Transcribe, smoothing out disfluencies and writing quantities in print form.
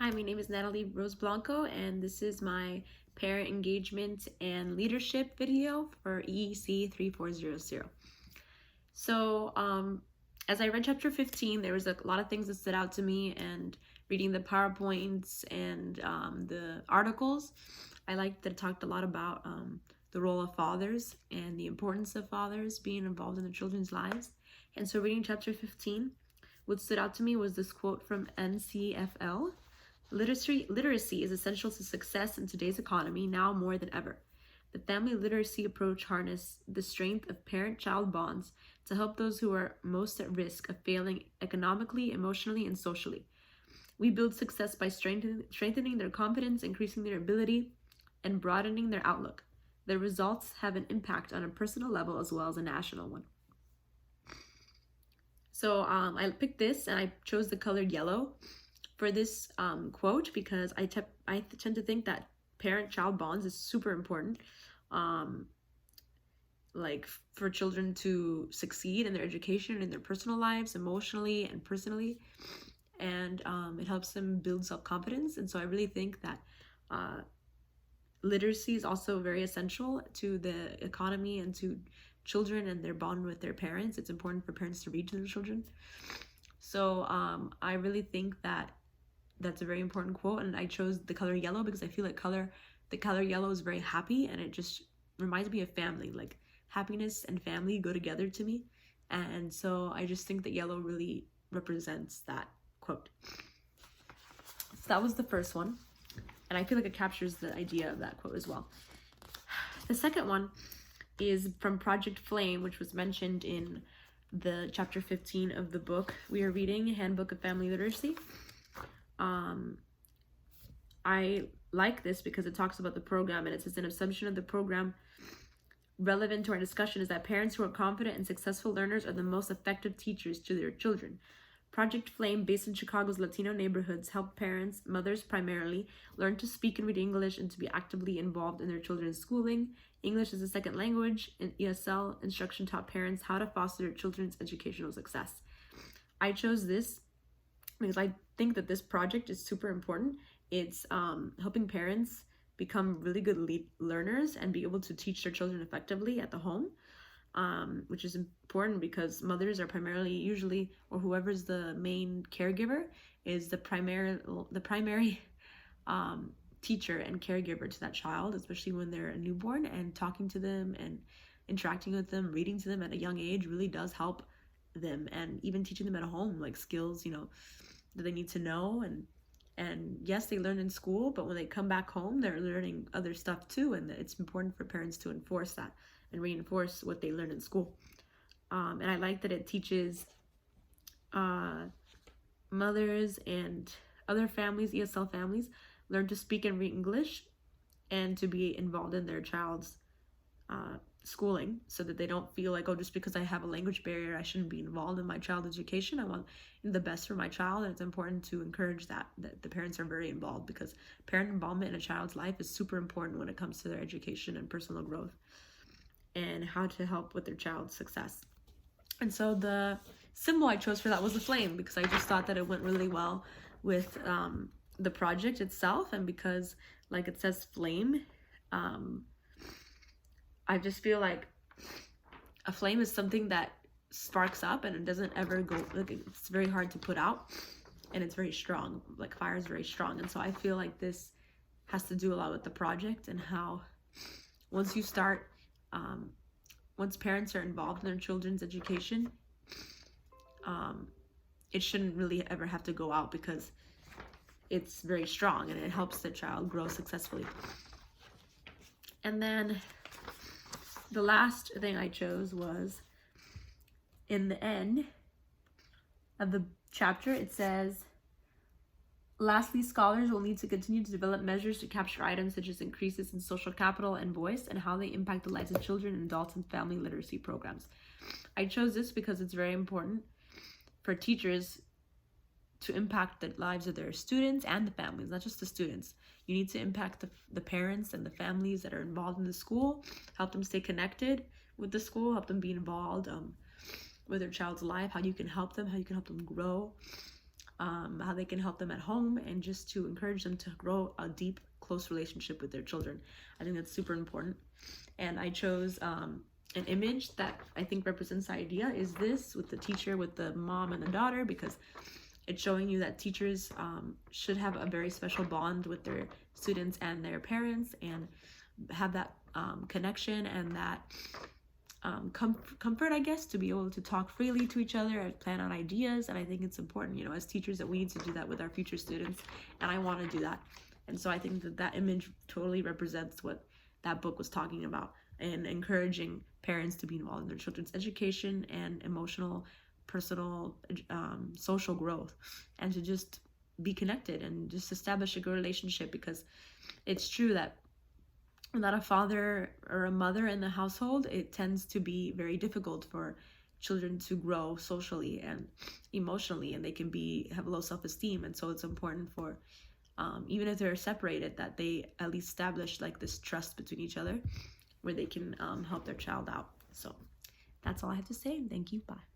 Hi, my name is Natalie Rose Blanco, and this is my parent engagement and leadership video for EEC 3400. So, as I read chapter 15, there was a lot of things that stood out to me, and reading the PowerPoints and the articles, I liked that it talked a lot about the role of fathers and the importance of fathers being involved in the children's lives. And so, reading chapter 15, what stood out to me was this quote from NCFL. Literacy is essential to success in today's economy now more than ever. The family literacy approach harnesses the strength of parent-child bonds to help those who are most at risk of failing economically, emotionally, and socially. We build success by strengthening their confidence, increasing their ability, and broadening their outlook. The results have an impact on a personal level as well as a national one. So I picked this and I chose the color yellow for this quote because I tend to think that parent-child bonds is super important, like for children to succeed in their education, in their personal lives, emotionally and personally, and it helps them build self-confidence. And so I really think that literacy is also very essential to the economy and to children and their bond with their parents. It's important for parents to read to their children. So I really think that that's a very important quote, and I chose the color yellow because I feel like the color yellow is very happy, and it just reminds me of family. Like happiness and family go together to me, and so I just think that yellow really represents that quote. So that was the first one, and I feel like it captures the idea of that quote as well. The second one is from Project Flame, which was mentioned in the chapter 15 of the book we are reading, Handbook of Family Literacy. I like this because it talks about the program, and it says an assumption of the program relevant to our discussion is that parents who are confident and successful learners are the most effective teachers to their children. Project Flame, based in Chicago's Latino neighborhoods, help parents, mothers primarily, learn to speak and read English and to be actively involved in their children's schooling. English as a second language, and ESL instruction taught parents how to foster their children's educational success. I chose this because I think that this project is super important. It's helping parents become really good learners and be able to teach their children effectively at the home, which is important because mothers are primarily usually, or whoever's the main caregiver is the primary teacher and caregiver to that child, especially when they're a newborn, and talking to them and interacting with them, reading to them at a young age really does help them, and even teaching them at home, like skills, that they need to know. And yes, they learn in school, but when they come back home, they're learning other stuff too, and it's important for parents to enforce that and reinforce what they learn in school. And I like that it teaches mothers and other families, ESL families, learn to speak and read English and to be involved in their child's schooling, so that they don't feel like, oh, just because I have a language barrier, I shouldn't be involved in my child's education. I want the best for my child, and it's important to encourage that the parents are very involved, because parent involvement in a child's life is super important when it comes to their education and personal growth and how to help with their child's success. And so the symbol I chose for that was the flame, because I just thought that it went really well with the project itself, and because, like it says, flame, I just feel like a flame is something that sparks up and it doesn't ever go, like, it's very hard to put out, and it's very strong. Like fire is very strong. And so I feel like this has to do a lot with the project, and how once you start, once parents are involved in their children's education, it shouldn't really ever have to go out, because it's very strong and it helps the child grow successfully. And then the last thing I chose was in the end of the chapter. It says, lastly, scholars will need to continue to develop measures to capture items such as increases in social capital and voice, and how they impact the lives of children and adults in family literacy programs. I chose this because it's very important for teachers to impact the lives of their students and the families, not just the students. You need to impact the parents and the families that are involved in the school, help them stay connected with the school, help them be involved with their child's life, how you can help them grow, how they can help them at home, and just to encourage them to grow a deep, close relationship with their children. I think that's super important. And I chose an image that I think represents the idea, is this with the teacher, with the mom and the daughter, because it's showing you that teachers should have a very special bond with their students and their parents, and have that connection and that comfort, I guess, to be able to talk freely to each other and plan out ideas. And I think it's important, you know, as teachers, that we need to do that with our future students, and I want to do that. And so I think that that image totally represents what that book was talking about, and encouraging parents to be involved in their children's education and emotional, personal, social growth, and to just be connected and just establish a good relationship. Because it's true that without a father or a mother in the household, it tends to be very difficult for children to grow socially and emotionally, and they can have low self-esteem. And so it's important for, even if they're separated, that they at least establish like this trust between each other, where they can help their child out. So that's all I have to say. Thank you. Bye.